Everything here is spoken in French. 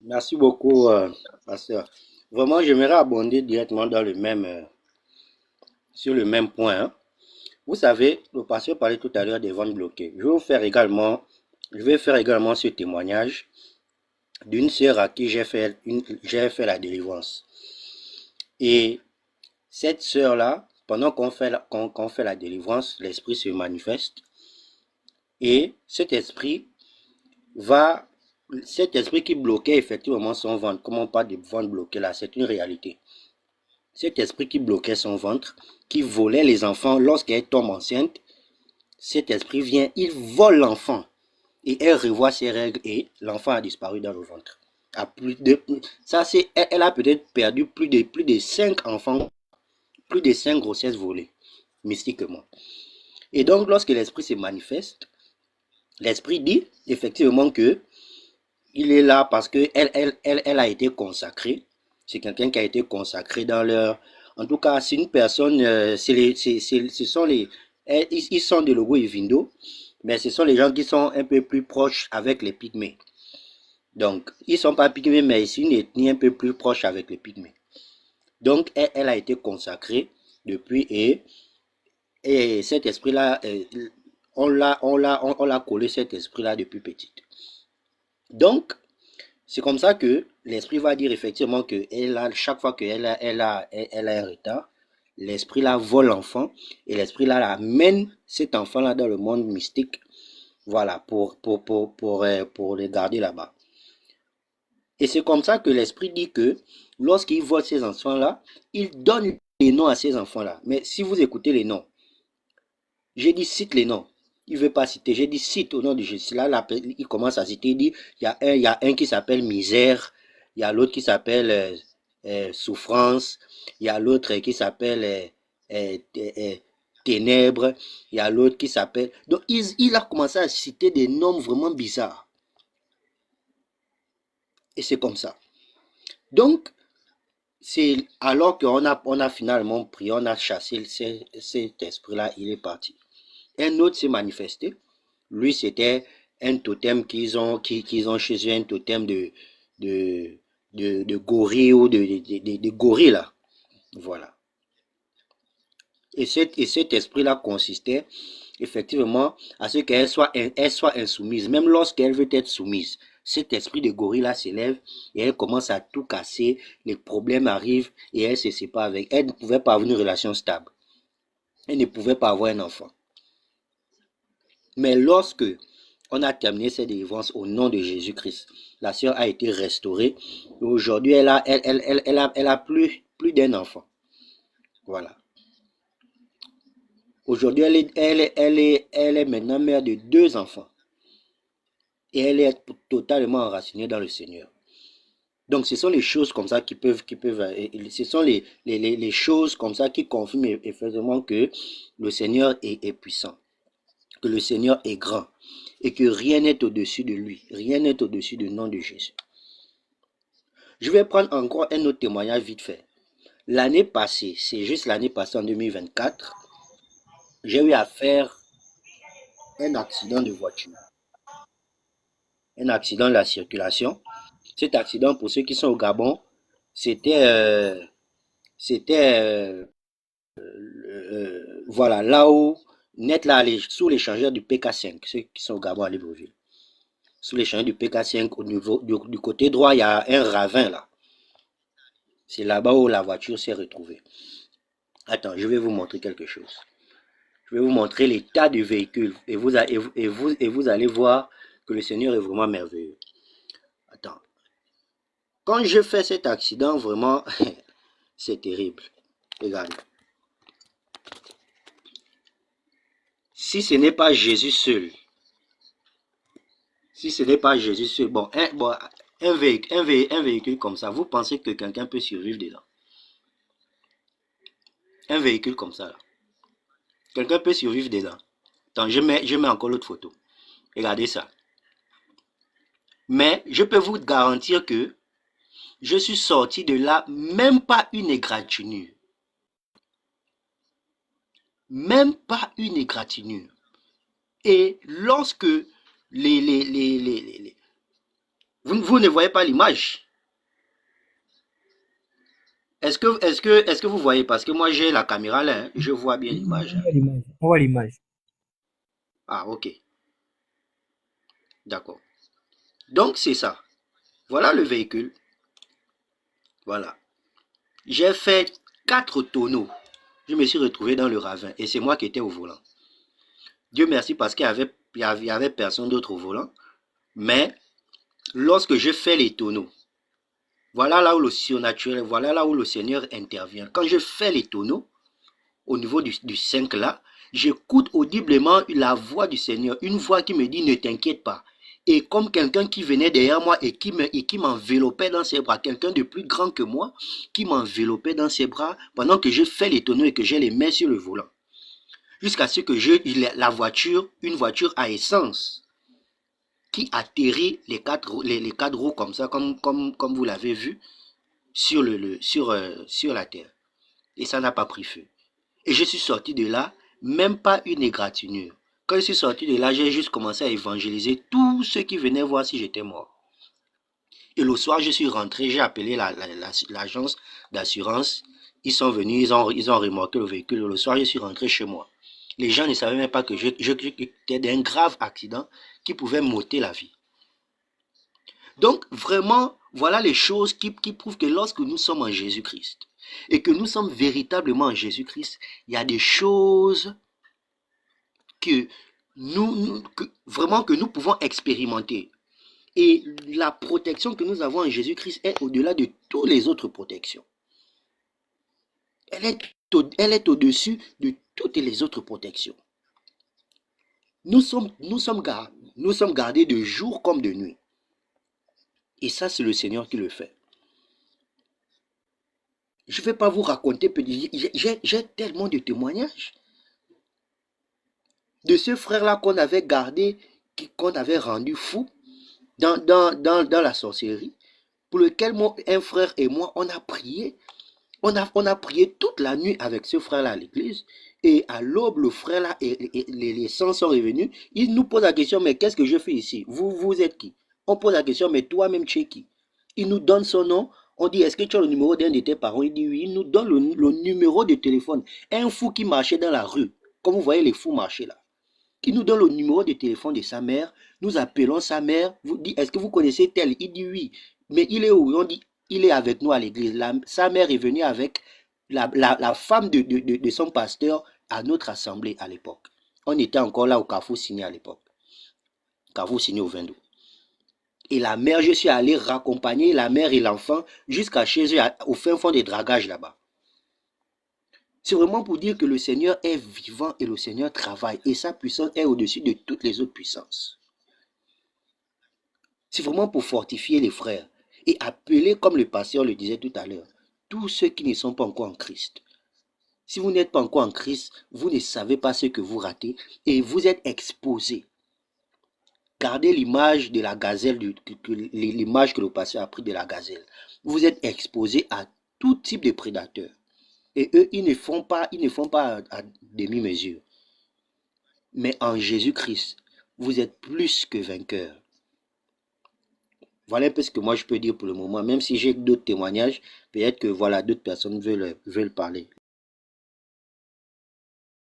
Merci beaucoup, pasteur. Vraiment, j'aimerais abonder directement sur le même point, hein. Vous savez, le pasteur parlait tout à l'heure des ventes bloquées. Je vais faire également ce témoignage d'une sœur à qui j'ai fait la délivrance. Et cette sœur-là, pendant qu'on fait la délivrance, l'esprit se manifeste et va, cet esprit qui bloquait effectivement son ventre, comme on parle de ventre bloqué là, c'est une réalité. Cet esprit qui bloquait son ventre, qui volait les enfants lorsqu'elle tombe enceinte, cet esprit vient, il vole l'enfant et elle revoit ses règles et l'enfant a disparu dans le ventre. À plus de, ça c'est, elle a peut-être perdu plus de 5 enfants, plus de 5 grossesses volées, mystiquement. Et donc lorsque l'esprit se manifeste, l'esprit dit effectivement que il est là parce que elle a été consacrée. C'est quelqu'un qui a été consacré dans leur. En tout cas, c'est une personne. Ce sont les. Ils sont de Logo et Vindo, mais ce sont les gens qui sont un peu plus proches avec les Pygmées. Donc, ils ne sont pas Pygmées, mais c'est une ethnie un peu plus proche avec les Pygmées. Donc, elle a été consacrée depuis et cet esprit-là, on l'a collé cet esprit-là depuis petite. Donc, c'est comme ça que l'esprit va dire effectivement que chaque fois qu'elle a un retard, l'esprit là vole l'enfant et l'esprit là amène cet enfant là dans le monde mystique, voilà, pour le garder là-bas. Et c'est comme ça que l'esprit dit que lorsqu'il vole ces enfants là, il donne les noms à ces enfants là. Mais si vous écoutez les noms, j'ai dit cite les noms. Il ne veut pas citer. J'ai dit cite au nom de Jésus. Là, il commence à citer. Il dit il y a un qui s'appelle misère. Il y a l'autre qui s'appelle souffrance. Il y a l'autre qui s'appelle ténèbres. Il y a l'autre qui s'appelle. Donc, il a commencé à citer des noms vraiment bizarres. Et c'est comme ça. Donc, c'est alors on a finalement pris, on a chassé cet esprit-là, il est parti. Un autre s'est manifesté. Lui, c'était un totem qu'ils ont chez eux, un totem de, de gorille ou de gorille, là. Voilà. Et cet esprit-là consistait effectivement à ce elle soit insoumise, même lorsqu'elle veut être soumise. Cet esprit de gorille-là s'élève et elle commence à tout casser, les problèmes arrivent et elle se sépare avec. Elle ne pouvait pas avoir une relation stable. Elle ne pouvait pas avoir un enfant. Mais lorsque on a terminé cette délivrance au nom de Jésus-Christ, la sœur a été restaurée. Aujourd'hui, elle a plus d'un enfant. Voilà. Aujourd'hui, elle est maintenant mère de 2 enfants. Et elle est totalement enracinée dans le Seigneur. Donc, ce sont les choses comme ça ce sont les choses comme ça qui confirment effectivement que le Seigneur est puissant, que le Seigneur est grand et que rien n'est au-dessus de lui, rien n'est au-dessus du nom de Jésus. Je vais prendre encore un autre témoignage vite fait. L'année passée, c'est juste l'année passée en 2024, j'ai eu à faire un accident de voiture, un accident de la circulation. Cet accident, pour ceux qui sont au Gabon, c'était c'était voilà, là où, net là, sous l'échangeur du PK5, ceux qui sont au Gabon à Libreville. Sous l'échangeur du PK5, au niveau du côté droit, il y a un ravin là. C'est là-bas où la voiture s'est retrouvée. Attends, je vais vous montrer quelque chose. Je vais vous montrer l'état du véhicule et vous allez voir que le Seigneur est vraiment merveilleux. Attends. Quand je fais cet accident, vraiment, c'est terrible. Regarde. Si ce n'est pas Jésus seul, si ce n'est pas Jésus seul, un véhicule comme ça, vous pensez que quelqu'un peut survivre dedans? Un véhicule comme ça, là. Quelqu'un peut survivre dedans. Attends, je mets encore l'autre photo. Regardez ça. Mais je peux vous garantir que je suis sorti de là, même pas une égratignure. Même pas une égratignure. Et lorsque les, les, les, les, Vous ne voyez pas l'image. Est-ce que vous voyez? Parce que moi, j'ai la caméra là, hein. Je vois bien Oui, l'image, on hein. voit l'image. On voit l'image. Ah, ok. D'accord. Donc, c'est ça. Voilà le véhicule. Voilà. J'ai fait 4 tonneaux. Je me suis retrouvé dans le ravin et c'est moi qui étais au volant. Dieu merci parce qu'il y avait personne d'autre au volant. Mais lorsque je fais les tonneaux, voilà là où le surnaturel, voilà là où le Seigneur intervient. Quand je fais les tonneaux, au niveau du 5 là, j'écoute audiblement la voix du Seigneur, une voix qui me dit ne t'inquiète pas. Et comme quelqu'un qui venait derrière moi et qui m'enveloppait dans ses bras, quelqu'un de plus grand que moi, qui m'enveloppait dans ses bras pendant que je fais les tonneaux et que j'ai les mains sur le volant. Jusqu'à ce que une voiture à essence, qui atterrit les quatre roues comme ça, comme vous l'avez vu, sur la terre. Et ça n'a pas pris feu. Et je suis sorti de là, même pas une égratignure. Quand je suis sorti de là, j'ai juste commencé à évangéliser tous ceux qui venaient voir si j'étais mort. Et le soir, je suis rentré, j'ai appelé l'agence d'assurance. Ils sont venus, ils ont remorqué le véhicule. Le soir, je suis rentré chez moi. Les gens ne savaient même pas que j'étais d'un grave accident qui pouvait m'ôter la vie. Donc, vraiment, voilà les choses qui prouvent que lorsque nous sommes en Jésus-Christ et que nous sommes véritablement en Jésus-Christ, il y a des choses que vraiment que nous pouvons expérimenter. Et la protection que nous avons en Jésus-Christ est au-delà de toutes les autres protections. Elle est au-dessus de toutes les autres protections. Nous sommes gardés de jour comme de nuit. Et ça, c'est le Seigneur qui le fait. Je ne vais pas vous raconter, j'ai tellement de témoignages de ce frère-là qu'on avait gardé, qu'on avait rendu fou dans la sorcellerie, pour lequel un frère et moi, on a prié. On a prié toute la nuit avec ce frère-là à l'église. Et à l'aube, le frère-là, les sangs sont revenus. Il nous pose la question, mais qu'est-ce que je fais ici? Vous êtes qui? On pose la question, mais toi-même, tu es qui? Il nous donne son nom. On dit, est-ce que tu as le numéro d'un de tes parents? Il dit oui. Il nous donne le numéro de téléphone. Un fou qui marchait dans la rue, comme vous voyez les fous marcher là, qui nous donne le numéro de téléphone de sa mère. Nous appelons sa mère. Vous dit, est-ce que vous connaissez tel? Il dit oui. Mais il est où? On dit, il est avec nous à l'église. Sa mère est venue avec la femme de son pasteur à notre assemblée à l'époque. On était encore là au Carrefour Signé à l'époque. Carrefour Signé au 22. Et la mère, je suis allé raccompagner la mère et l'enfant jusqu'à chez eux, au fin fond des dragages là-bas. C'est vraiment pour dire que le Seigneur est vivant et le Seigneur travaille. Et sa puissance est au-dessus de toutes les autres puissances. C'est vraiment pour fortifier les frères et appeler, comme le pasteur le disait tout à l'heure, tous ceux qui ne sont pas encore en Christ. Si vous n'êtes pas encore en Christ, vous ne savez pas ce que vous ratez et vous êtes exposé. Gardez l'image de la gazelle, l'image que le pasteur a pris de la gazelle. Vous êtes exposé à tout type de prédateurs. Et eux, ils ne font pas à demi-mesure. Mais en Jésus-Christ, vous êtes plus que vainqueurs. Voilà un peu ce que moi je peux dire pour le moment, même si j'ai d'autres témoignages, peut-être que voilà, d'autres personnes veulent parler.